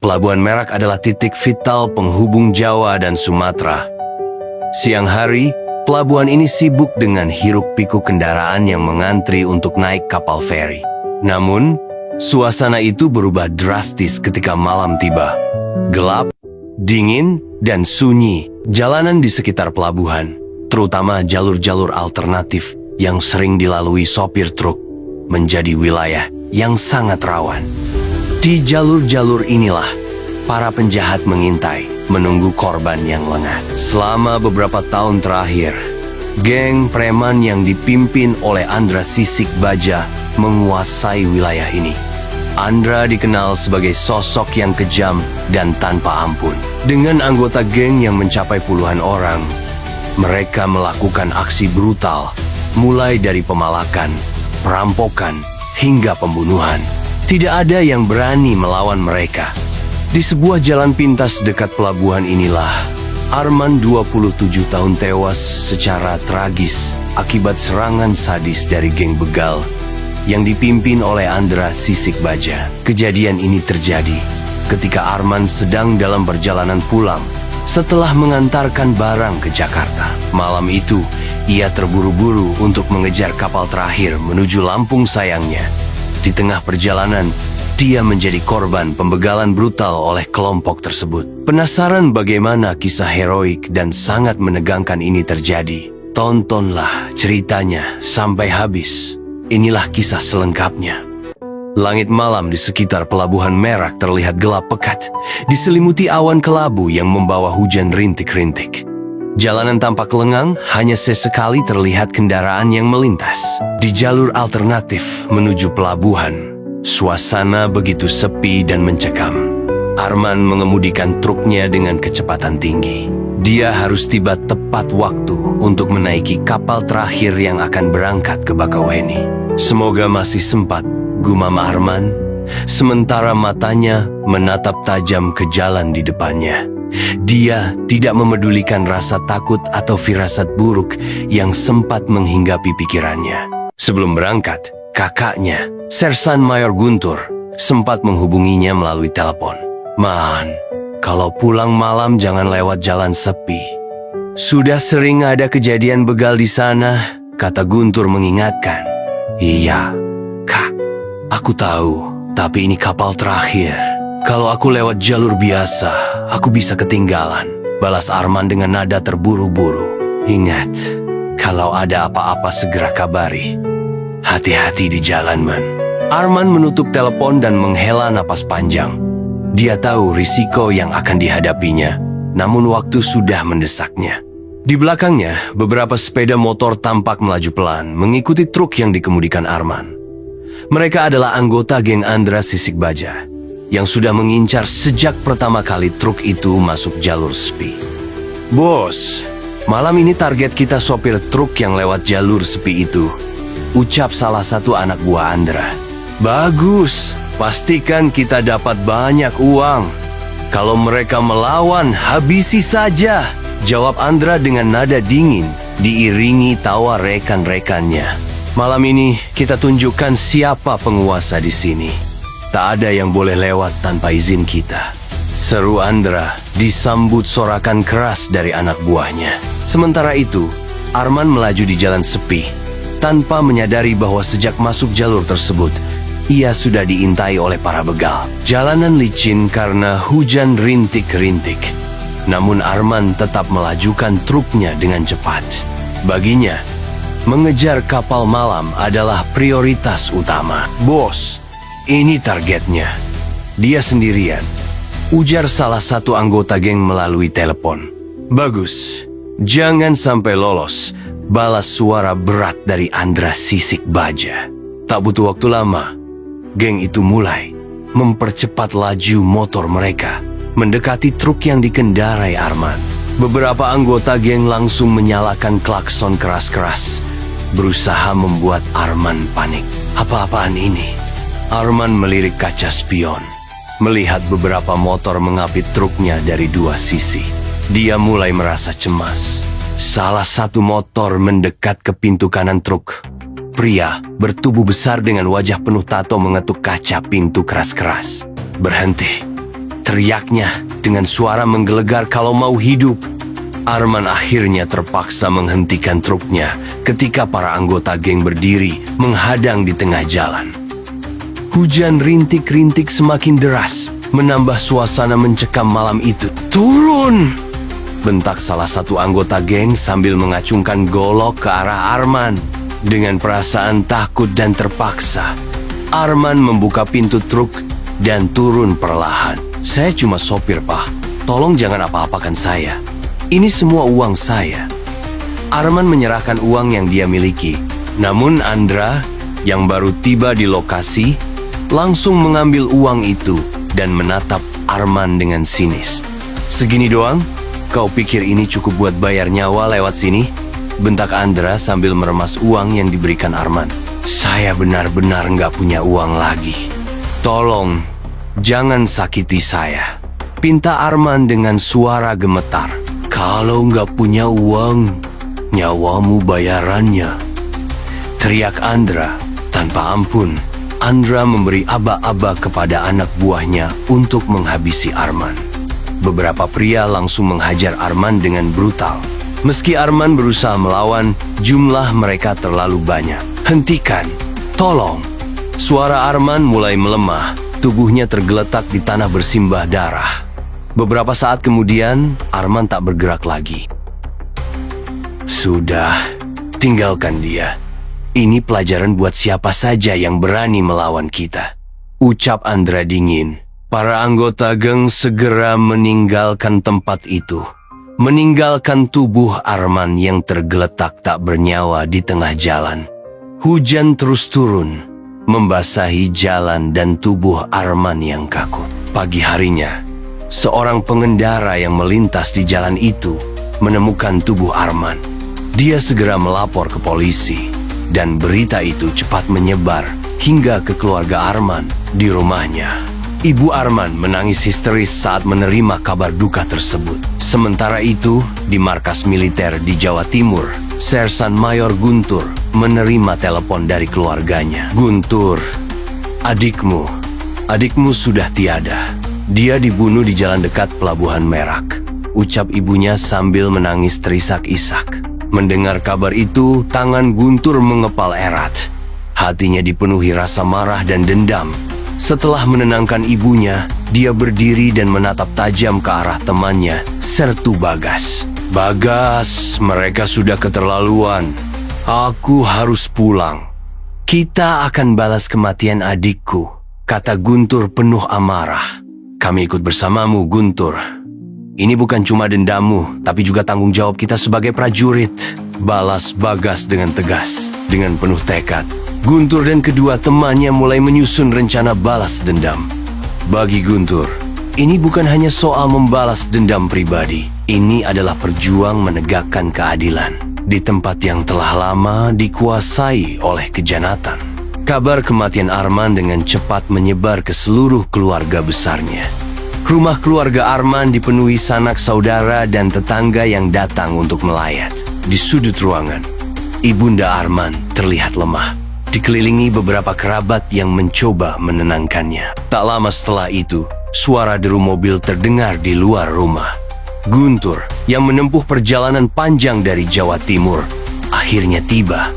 Pelabuhan Merak adalah titik vital penghubung Jawa dan Sumatera. Siang hari, pelabuhan ini sibuk dengan hiruk-pikuk kendaraan yang mengantri untuk naik kapal feri. Namun, suasana itu berubah drastis ketika malam tiba. Gelap, dingin, dan sunyi. Jalanan di sekitar pelabuhan, terutama jalur-jalur alternatif yang sering dilalui sopir truk, menjadi wilayah yang sangat rawan. Di jalur-jalur inilah, para penjahat mengintai, menunggu korban yang lengah. Selama beberapa tahun terakhir, geng preman yang dipimpin oleh Andra Sisik Baja menguasai wilayah ini. Andra dikenal sebagai sosok yang kejam dan tanpa ampun. Dengan anggota geng yang mencapai puluhan orang, mereka melakukan aksi brutal, mulai dari pemalakan, perampokan, hingga pembunuhan. Tidak ada yang berani melawan mereka. Di sebuah jalan pintas dekat pelabuhan inilah, Arman 27 tahun tewas secara tragis akibat serangan sadis dari geng begal yang dipimpin oleh Andra Sisik Baja. Kejadian ini terjadi ketika Arman sedang dalam perjalanan pulang setelah mengantarkan barang ke Jakarta. Malam itu, ia terburu-buru untuk mengejar kapal terakhir menuju Lampung sayangnya. Di tengah perjalanan, dia menjadi korban pembegalan brutal oleh kelompok tersebut. Penasaran bagaimana kisah heroik dan sangat menegangkan ini terjadi? Tontonlah ceritanya sampai habis. Inilah kisah selengkapnya. Langit malam di sekitar pelabuhan Merak terlihat gelap pekat, diselimuti awan kelabu yang membawa hujan rintik-rintik. Jalanan tampak lengang, hanya sesekali terlihat kendaraan yang melintas. Di jalur alternatif menuju pelabuhan, suasana begitu sepi dan mencekam. Arman mengemudikan truknya dengan kecepatan tinggi. Dia harus tiba tepat waktu untuk menaiki kapal terakhir yang akan berangkat ke Bakauheni. Semoga masih sempat, gumam Arman, sementara matanya menatap tajam ke jalan di depannya. Dia tidak memedulikan rasa takut atau firasat buruk yang sempat menghinggapi pikirannya. Sebelum berangkat, kakaknya, Sersan Mayor Guntur, sempat menghubunginya melalui telepon. "Man, kalau pulang malam jangan lewat jalan sepi. Sudah sering ada kejadian begal di sana," kata Guntur mengingatkan. "Iya, Kak, aku tahu, tapi ini kapal terakhir. Kalau aku lewat jalur biasa, aku bisa ketinggalan," balas Arman dengan nada terburu-buru. "Ingat, kalau ada apa-apa segera kabari. Hati-hati di jalan, man." Arman menutup telepon dan menghela napas panjang. Dia tahu risiko yang akan dihadapinya, namun waktu sudah mendesaknya. Di belakangnya, beberapa sepeda motor tampak melaju pelan, mengikuti truk yang dikemudikan Arman. Mereka adalah anggota geng Andra Sisik Baja, yang sudah mengincar sejak pertama kali truk itu masuk jalur sepi. "Bos, malam ini target kita sopir truk yang lewat jalur sepi itu," ucap salah satu anak buah Andra. "Bagus, pastikan kita dapat banyak uang. Kalau mereka melawan, habisi saja," jawab Andra dengan nada dingin, diiringi tawa rekan-rekannya. "Malam ini kita tunjukkan siapa penguasa di sini. Tak ada yang boleh lewat tanpa izin kita," seru Andra, disambut sorakan keras dari anak buahnya. Sementara itu, Arman melaju di jalan sepi, tanpa menyadari bahwa sejak masuk jalur tersebut, ia sudah diintai oleh para begal. Jalanan licin karena hujan rintik-rintik. Namun Arman tetap melajukan truknya dengan cepat. Baginya, mengejar kapal malam adalah prioritas utama. "Bos, ini targetnya. Dia sendirian," ujar salah satu anggota geng melalui telepon. "Bagus, jangan sampai lolos," balas suara berat dari Andra Sisik Baja. Tak butuh waktu lama, geng itu mulai mempercepat laju motor mereka, mendekati truk yang dikendarai Arman. Beberapa anggota geng langsung menyalakan klakson keras-keras, berusaha membuat Arman panik. "Apa-apaan ini?" Arman melirik kaca spion, melihat beberapa motor mengapit truknya dari dua sisi. Dia mulai merasa cemas. Salah satu motor mendekat ke pintu kanan truk. Pria bertubuh besar dengan wajah penuh tato mengetuk kaca pintu keras-keras. "Berhenti," teriaknya dengan suara menggelegar kalau mau hidup. Arman akhirnya terpaksa menghentikan truknya ketika para anggota geng berdiri menghadang di tengah jalan. Hujan rintik-rintik semakin deras, menambah suasana mencekam malam itu. "Turun!" bentak salah satu anggota geng sambil mengacungkan golok ke arah Arman. Dengan perasaan takut dan terpaksa, Arman membuka pintu truk dan turun perlahan. "Saya cuma sopir, Pak. Tolong jangan apa-apakan saya. Ini semua uang saya." Arman menyerahkan uang yang dia miliki. Namun Andra, yang baru tiba di lokasi, langsung mengambil uang itu dan menatap Arman dengan sinis. "Segini doang? Kau pikir ini cukup buat bayar nyawa lewat sini?" bentak Andra sambil meremas uang yang diberikan Arman. "Saya benar-benar nggak punya uang lagi. Tolong, jangan sakiti saya," pinta Arman dengan suara gemetar. "Kalau nggak punya uang, nyawamu bayarannya," teriak Andra. Tanpa ampun, Andra memberi aba-aba kepada anak buahnya untuk menghabisi Arman. Beberapa pria langsung menghajar Arman dengan brutal. Meski Arman berusaha melawan, jumlah mereka terlalu banyak. "Hentikan! Tolong!" Suara Arman mulai melemah, tubuhnya tergeletak di tanah bersimbah darah. Beberapa saat kemudian, Arman tak bergerak lagi. "Sudah, tinggalkan dia. Ini pelajaran buat siapa saja yang berani melawan kita," ucap Andra dingin. Para anggota geng segera meninggalkan tempat itu. Meninggalkan tubuh Arman yang tergeletak tak bernyawa di tengah jalan. Hujan terus turun, membasahi jalan dan tubuh Arman yang kaku. Pagi harinya, seorang pengendara yang melintas di jalan itu menemukan tubuh Arman. Dia segera melapor ke polisi, dan berita itu cepat menyebar hingga ke keluarga Arman di rumahnya. Ibu Arman menangis histeris saat menerima kabar duka tersebut. Sementara itu, di markas militer di Jawa Timur, Sersan Mayor Guntur menerima telepon dari keluarganya. "Guntur, adikmu sudah tiada. Dia dibunuh di jalan dekat Pelabuhan Merak," ucap ibunya sambil menangis terisak-isak. Mendengar kabar itu, tangan Guntur mengepal erat. Hatinya dipenuhi rasa marah dan dendam. Setelah menenangkan ibunya, dia berdiri dan menatap tajam ke arah temannya, sertu Bagas. "Bagas, mereka sudah keterlaluan. Aku harus pulang." "Kita akan balas kematian adikku," kata Guntur penuh amarah. "Kami ikut bersamamu, Guntur. Ini bukan cuma dendammu, tapi juga tanggung jawab kita sebagai prajurit," balas Bagas dengan tegas. Dengan penuh tekad, Guntur dan kedua temannya mulai menyusun rencana balas dendam. Bagi Guntur, ini bukan hanya soal membalas dendam pribadi. Ini adalah perjuang menegakkan keadilan di tempat yang telah lama dikuasai oleh kejanatan. Kabar kematian Arman dengan cepat menyebar ke seluruh keluarga besarnya. Rumah keluarga Arman dipenuhi sanak saudara dan tetangga yang datang untuk melayat. Di sudut ruangan, Ibunda Arman terlihat lemah, dikelilingi beberapa kerabat yang mencoba menenangkannya. Tak lama setelah itu, suara deru mobil terdengar di luar rumah. Guntur, yang menempuh perjalanan panjang dari Jawa Timur, akhirnya tiba.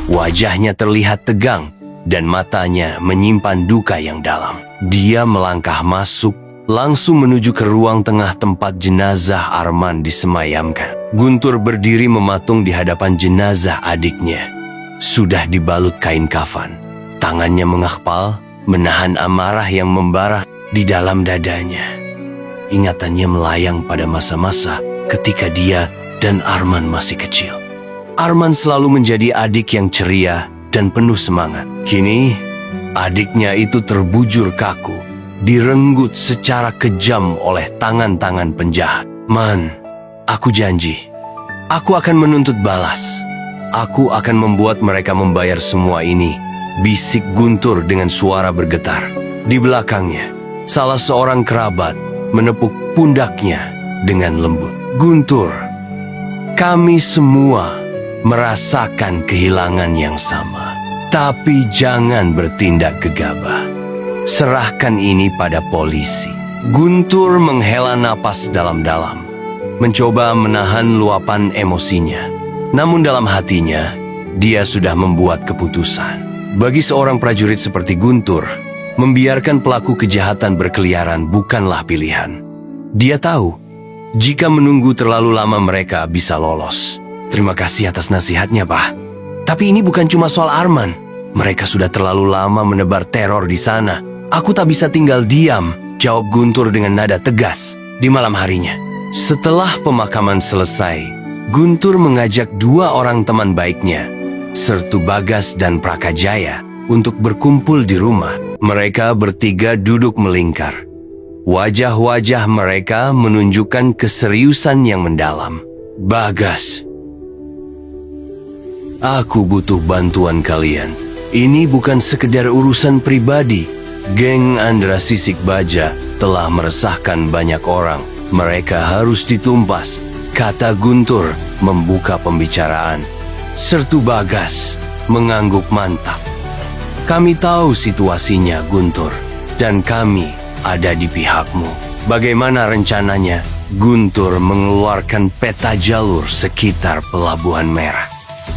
Wajahnya terlihat tegang dan matanya menyimpan duka yang dalam. Dia melangkah masuk, langsung menuju ke ruang tengah tempat jenazah Arman disemayamkan. Guntur berdiri mematung di hadapan jenazah adiknya. Sudah dibalut kain kafan. Tangannya mengakpal, menahan amarah yang membara di dalam dadanya. Ingatannya melayang pada masa-masa ketika dia dan Arman masih kecil. Arman selalu menjadi adik yang ceria dan penuh semangat. Kini, adiknya itu terbujur kaku, direnggut secara kejam oleh tangan-tangan penjahat. "Man, aku janji, aku akan menuntut balas. Aku akan membuat mereka membayar semua ini," bisik Guntur dengan suara bergetar. Di belakangnya, salah seorang kerabat menepuk pundaknya dengan lembut. "Guntur, kami semua merasakan kehilangan yang sama. Tapi jangan bertindak gegabah. Serahkan ini pada polisi." Guntur menghela napas dalam-dalam, mencoba menahan luapan emosinya. Namun dalam hatinya, dia sudah membuat keputusan. Bagi seorang prajurit seperti Guntur, membiarkan pelaku kejahatan berkeliaran bukanlah pilihan. Dia tahu, jika menunggu terlalu lama mereka bisa lolos. Terima kasih atas nasihatnya, Pak. Tapi ini bukan cuma soal Arman. Mereka sudah terlalu lama menebar teror di sana. Aku tak bisa tinggal diam, jawab Guntur dengan nada tegas di malam harinya. Setelah pemakaman selesai, Guntur mengajak dua orang teman baiknya, Sertu Bagas dan Prakajaya, untuk berkumpul di rumah. Mereka bertiga duduk melingkar. Wajah-wajah mereka menunjukkan keseriusan yang mendalam. Bagas, aku butuh bantuan kalian. Ini bukan sekedar urusan pribadi. Geng Andra Sisik Baja telah meresahkan banyak orang. Mereka harus ditumpas, kata Guntur membuka pembicaraan. Sertu Bagas mengangguk mantap. Kami tahu situasinya, Guntur, dan kami ada di pihakmu. Bagaimana rencananya? Guntur mengeluarkan peta jalur sekitar Pelabuhan Merah.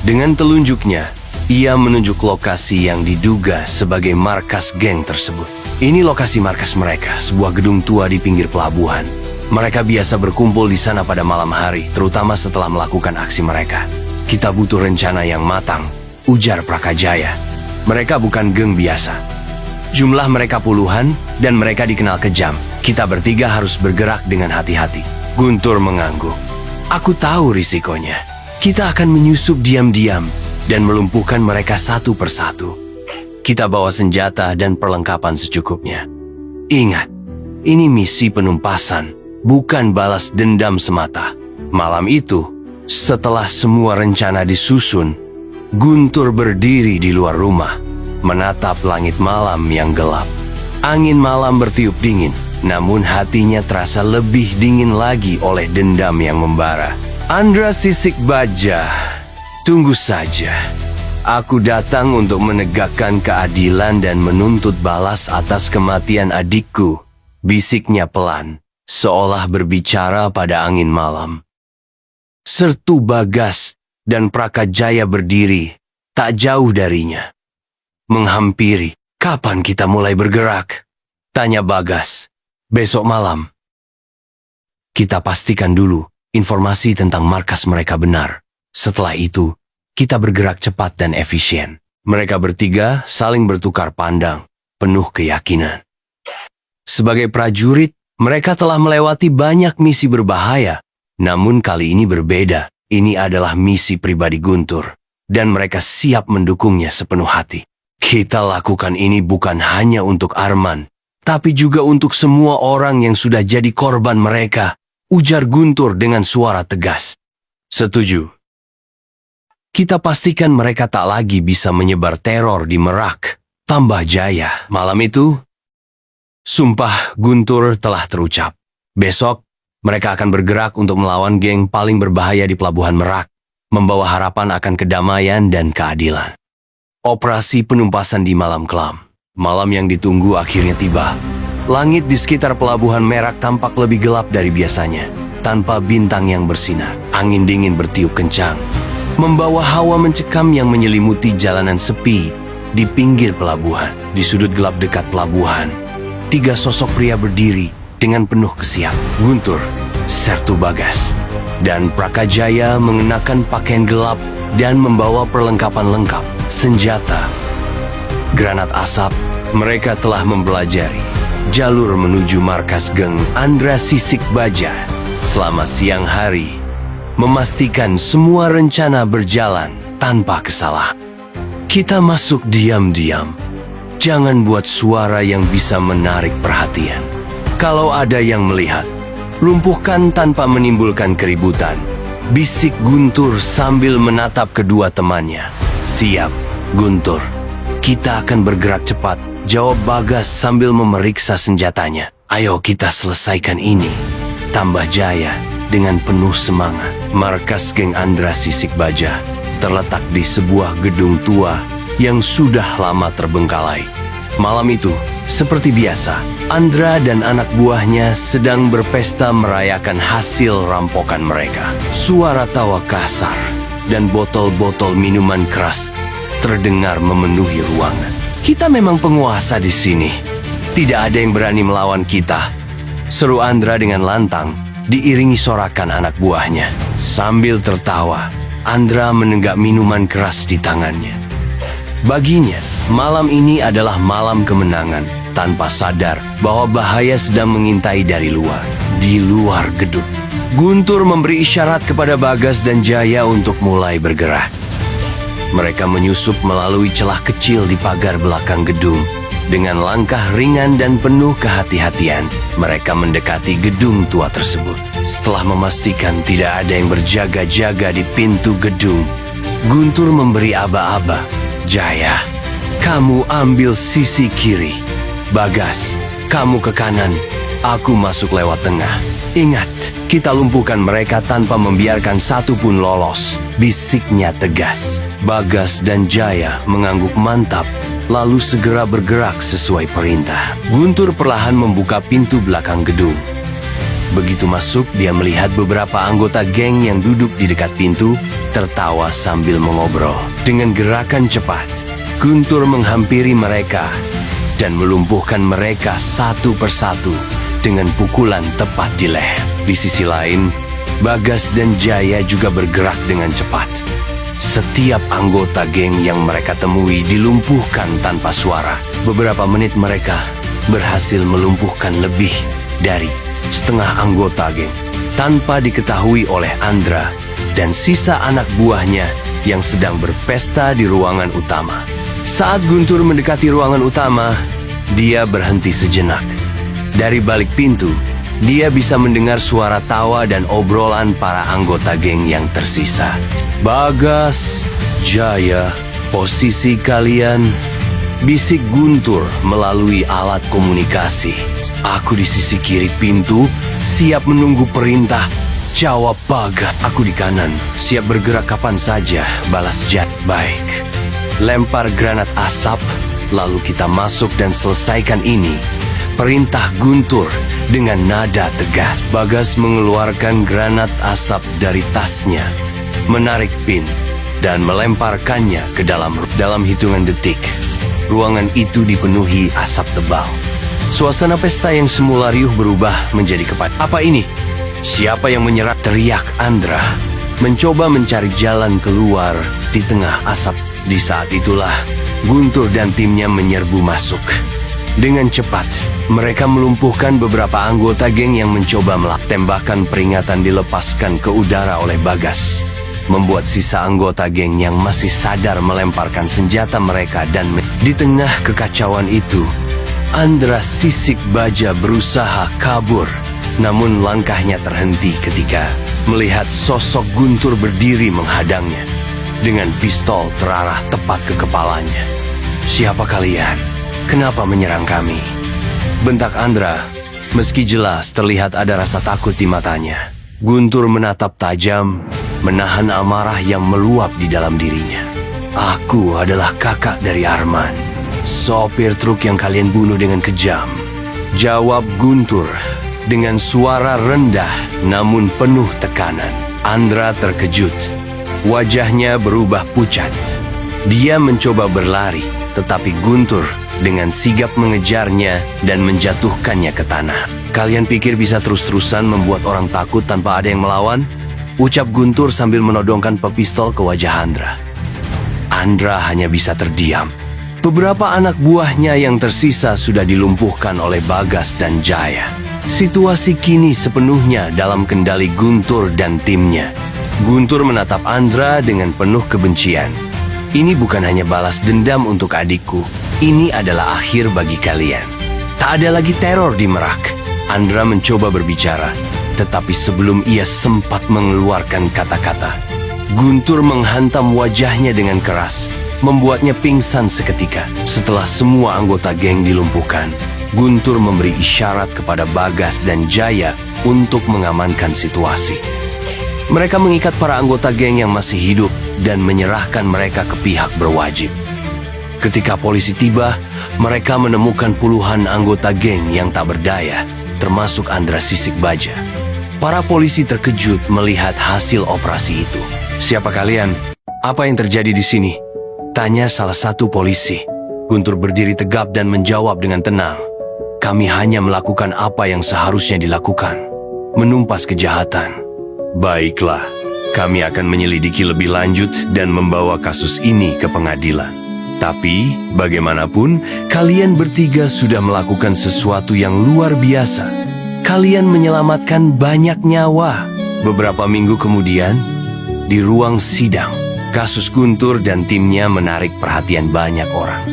Dengan telunjuknya, ia menunjuk lokasi yang diduga sebagai markas geng tersebut. Ini lokasi markas mereka, sebuah gedung tua di pinggir pelabuhan. Mereka biasa berkumpul di sana pada malam hari, terutama setelah melakukan aksi mereka. Kita butuh rencana yang matang, ujar Prakajaya. Mereka bukan geng biasa. Jumlah mereka puluhan dan mereka dikenal kejam. Kita bertiga harus bergerak dengan hati-hati. Guntur mengangguk. Aku tahu risikonya. Kita akan menyusup diam-diam dan melumpuhkan mereka satu persatu. Kita bawa senjata dan perlengkapan secukupnya. Ingat, ini misi penumpasan, bukan balas dendam semata. Malam itu, setelah semua rencana disusun, Guntur berdiri di luar rumah, menatap langit malam yang gelap. Angin malam bertiup dingin, namun hatinya terasa lebih dingin lagi oleh dendam yang membara. Andra Sisik Baja, tunggu saja. Aku datang untuk menegakkan keadilan dan menuntut balas atas kematian adikku, bisiknya pelan, seolah berbicara pada angin malam. Sertu Bagas dan Prakajaya berdiri, tak jauh darinya. Menghampiri, kapan kita mulai bergerak? Tanya Bagas. Besok malam. Kita pastikan dulu informasi tentang markas mereka benar. Setelah itu, kita bergerak cepat dan efisien. Mereka bertiga saling bertukar pandang, penuh keyakinan. Sebagai prajurit, mereka telah melewati banyak misi berbahaya. Namun kali ini berbeda. Ini adalah misi pribadi Guntur, dan mereka siap mendukungnya sepenuh hati. Kita lakukan ini bukan hanya untuk Arman, tapi juga untuk semua orang yang sudah jadi korban mereka, ujar Guntur dengan suara tegas. Setuju. Kita pastikan mereka tak lagi bisa menyebar teror di Merak, tambah Jaya. Malam itu, sumpah Guntur telah terucap. Besok, mereka akan bergerak untuk melawan geng paling berbahaya di Pelabuhan Merak, membawa harapan akan kedamaian dan keadilan. Operasi penumpasan di malam kelam. Malam yang ditunggu akhirnya tiba. Langit di sekitar Pelabuhan Merak tampak lebih gelap dari biasanya, tanpa bintang yang bersinar. Angin dingin bertiup kencang, membawa hawa mencekam yang menyelimuti jalanan sepi di pinggir pelabuhan. Di sudut gelap dekat pelabuhan, tiga sosok pria berdiri dengan penuh kesiap. Guntur, Sertu Bagas, dan Prakajaya mengenakan pakaian gelap dan membawa perlengkapan lengkap, senjata, granat asap. Mereka telah mempelajari jalur menuju markas geng Andra Sisik Baja selama siang hari, memastikan semua rencana berjalan tanpa kesalahan. Kita masuk diam-diam. Jangan buat suara yang bisa menarik perhatian. Kalau ada yang melihat, lumpuhkan tanpa menimbulkan keributan, bisik Guntur sambil menatap kedua temannya. Siap, Guntur. Kita akan bergerak cepat, jawab Bagas sambil memeriksa senjatanya. Ayo kita selesaikan ini, tambah Jaya dengan penuh semangat. Markas geng Andra Sisik Baja terletak di sebuah gedung tua yang sudah lama terbengkalai. Malam itu, Seperti biasa, Andra dan anak buahnya sedang berpesta merayakan hasil rampokan mereka. Suara tawa kasar dan botol-botol minuman keras terdengar memenuhi ruangan. Kita memang penguasa di sini. Tidak ada yang berani melawan kita, seru Andra dengan lantang, diiringi sorakan anak buahnya. Sambil tertawa, Andra menenggak minuman keras di tangannya. Baginya, malam ini adalah malam kemenangan, tanpa sadar bahwa bahaya sedang mengintai dari luar. Di luar gedung, Guntur memberi isyarat kepada Bagas dan Jaya untuk mulai bergerak. Mereka menyusup melalui celah kecil di pagar belakang gedung. Dengan langkah ringan dan penuh kehati-hatian, mereka mendekati gedung tua tersebut. Setelah memastikan tidak ada yang berjaga-jaga di pintu gedung, Guntur memberi aba-aba. Jaya, kamu ambil sisi kiri. Bagas, kamu ke kanan. Aku masuk lewat tengah. Ingat, kita lumpuhkan mereka tanpa membiarkan satu pun lolos. Bisiknya tegas. Bagas dan Jaya mengangguk mantap, lalu segera bergerak sesuai perintah. Guntur perlahan membuka pintu belakang gedung. Begitu masuk, dia melihat beberapa anggota geng yang duduk di dekat pintu, tertawa sambil mengobrol. Dengan gerakan cepat, Guntur menghampiri mereka dan melumpuhkan mereka satu persatu dengan pukulan tepat di leher. Di sisi lain, Bagas dan Jaya juga bergerak dengan cepat. Setiap anggota geng yang mereka temui dilumpuhkan tanpa suara. Beberapa menit mereka berhasil melumpuhkan lebih dari setengah anggota geng tanpa diketahui oleh Andra dan sisa anak buahnya yang sedang berpesta di ruangan utama. Saat Guntur mendekati ruangan utama, dia berhenti sejenak. Dari balik pintu, dia bisa mendengar suara tawa dan obrolan para anggota geng yang tersisa. Bagas, Jaya, posisi kalian, bisik Guntur melalui alat komunikasi. Aku di sisi kiri pintu, siap menunggu perintah. Jawab Bagas. Aku di kanan, siap bergerak kapan saja, balas Jaya. Baik. Lempar granat asap, lalu kita masuk dan selesaikan ini. Perintah Guntur dengan nada tegas. Bagas mengeluarkan granat asap dari tasnya, menarik pin, dan melemparkannya ke dalam hitungan detik. Ruangan itu dipenuhi asap tebal. Suasana pesta yang semula riuh berubah menjadi kepat. Apa ini? Siapa yang menyerang? Teriak Andra, mencoba mencari jalan keluar di tengah asap. Di saat itulah, Guntur dan timnya menyerbu masuk. Dengan cepat, mereka melumpuhkan beberapa anggota geng yang mencoba tembakan peringatan dilepaskan ke udara oleh Bagas, membuat sisa anggota geng yang masih sadar melemparkan senjata mereka dan di tengah kekacauan itu, Andra Sisik Baja berusaha kabur, namun langkahnya terhenti ketika melihat sosok Guntur berdiri menghadangnya dengan pistol terarah tepat ke kepalanya. Siapa kalian? Kenapa menyerang kami? Bentak Andra, meski jelas terlihat ada rasa takut di matanya. Guntur menatap tajam, menahan amarah yang meluap di dalam dirinya. Aku adalah kakak dari Arman, sopir truk yang kalian bunuh dengan kejam. Jawab Guntur dengan suara rendah namun penuh tekanan. Andra terkejut. Wajahnya berubah pucat. Dia mencoba berlari, tetapi Guntur dengan sigap mengejarnya dan menjatuhkannya ke tanah. Kalian pikir bisa terus-terusan membuat orang takut tanpa ada yang melawan? Ucap Guntur sambil menodongkan pistol ke wajah Andra. Andra hanya bisa terdiam. Beberapa anak buahnya yang tersisa sudah dilumpuhkan oleh Bagas dan Jaya. Situasi kini sepenuhnya dalam kendali Guntur dan timnya. Guntur menatap Andra dengan penuh kebencian. Ini bukan hanya balas dendam untuk adikku. Ini adalah akhir bagi kalian. Tak ada lagi teror di Merak. Andra mencoba berbicara, tetapi sebelum ia sempat mengeluarkan kata-kata, Guntur menghantam wajahnya dengan keras, membuatnya pingsan seketika. Setelah semua anggota geng dilumpuhkan, Guntur memberi isyarat kepada Bagas dan Jaya untuk mengamankan situasi. Mereka mengikat para anggota geng yang masih hidup dan menyerahkan mereka ke pihak berwajib. Ketika polisi tiba, Mereka menemukan puluhan anggota geng yang tak berdaya, termasuk Andra Sisik Baja. Para polisi terkejut melihat hasil operasi itu. "Siapa kalian? Apa yang terjadi di sini?" tanya salah satu polisi. Guntur berdiri tegap dan menjawab dengan tenang. "Kami hanya melakukan apa yang seharusnya dilakukan, menumpas kejahatan." "Baiklah, kami akan menyelidiki lebih lanjut dan membawa kasus ini ke pengadilan. Tapi, bagaimanapun, kalian bertiga sudah melakukan sesuatu yang luar biasa. Kalian menyelamatkan banyak nyawa." Beberapa minggu kemudian, di ruang sidang, kasus Guntur dan timnya menarik perhatian banyak orang.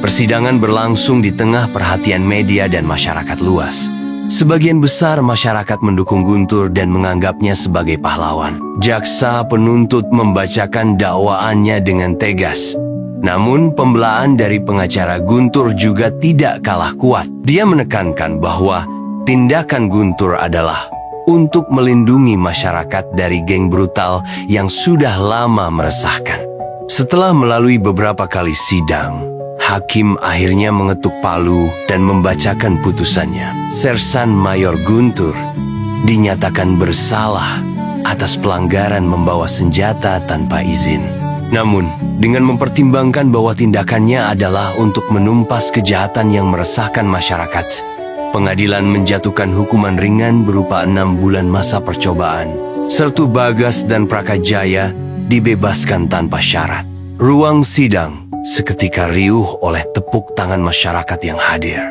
Persidangan berlangsung di tengah perhatian media dan masyarakat luas. Sebagian besar masyarakat mendukung Guntur dan menganggapnya sebagai pahlawan. Jaksa penuntut membacakan dakwaannya dengan tegas. Namun, pembelaan dari pengacara Guntur juga tidak kalah kuat. Dia menekankan bahwa tindakan Guntur adalah untuk melindungi masyarakat dari geng brutal yang sudah lama meresahkan. Setelah melalui beberapa kali sidang, hakim akhirnya mengetuk palu dan membacakan putusannya. Sersan Mayor Guntur dinyatakan bersalah atas pelanggaran membawa senjata tanpa izin. Namun, dengan mempertimbangkan bahwa tindakannya adalah untuk menumpas kejahatan yang meresahkan masyarakat, pengadilan menjatuhkan hukuman ringan berupa 6 bulan masa percobaan. Sertu Bagas dan Prakajaya dibebaskan tanpa syarat. Ruang sidang seketika riuh oleh tepuk tangan masyarakat yang hadir.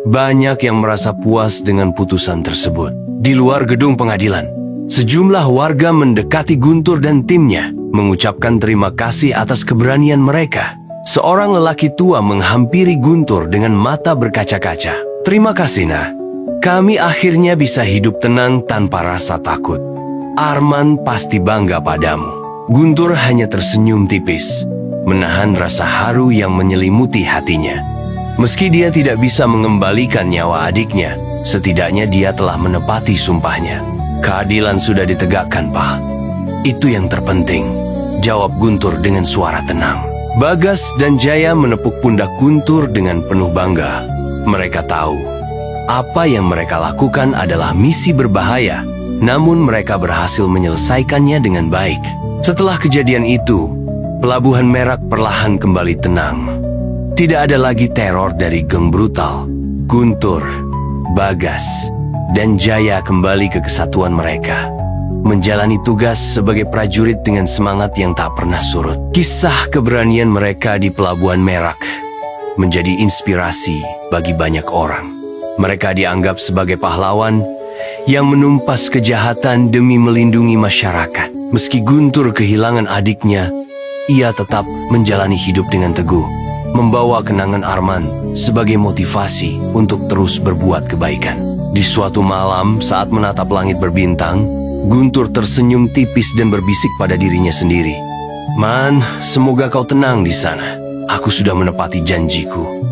Banyak yang merasa puas dengan putusan tersebut. Di luar gedung pengadilan, sejumlah warga mendekati Guntur dan timnya, mengucapkan terima kasih atas keberanian mereka. Seorang lelaki tua menghampiri Guntur dengan mata berkaca-kaca. "Terima kasih, Nah. Kami akhirnya bisa hidup tenang tanpa rasa takut. Arman pasti bangga padamu." Guntur hanya tersenyum tipis, menahan rasa haru yang menyelimuti hatinya. Meski dia tidak bisa mengembalikan nyawa adiknya, setidaknya dia telah menepati sumpahnya. "Keadilan sudah ditegakkan, Pak. Itu yang terpenting," jawab Guntur dengan suara tenang. Bagas dan Jaya menepuk pundak Guntur dengan penuh bangga. Mereka tahu, apa yang mereka lakukan adalah misi berbahaya, namun mereka berhasil menyelesaikannya dengan baik. Setelah kejadian itu, Pelabuhan Merak perlahan kembali tenang. Tidak ada lagi teror dari geng brutal. Guntur, Bagas, dan Jaya kembali ke kesatuan mereka, menjalani tugas sebagai prajurit dengan semangat yang tak pernah surut. Kisah keberanian mereka di Pelabuhan Merak menjadi inspirasi bagi banyak orang. Mereka dianggap sebagai pahlawan yang menumpas kejahatan demi melindungi masyarakat. Meski Guntur kehilangan adiknya, ia tetap menjalani hidup dengan teguh, membawa kenangan Arman sebagai motivasi untuk terus berbuat kebaikan. Di suatu malam saat menatap langit berbintang, Guntur tersenyum tipis dan berbisik pada dirinya sendiri. "Man, semoga kau tenang di sana. Aku sudah menepati janjiku."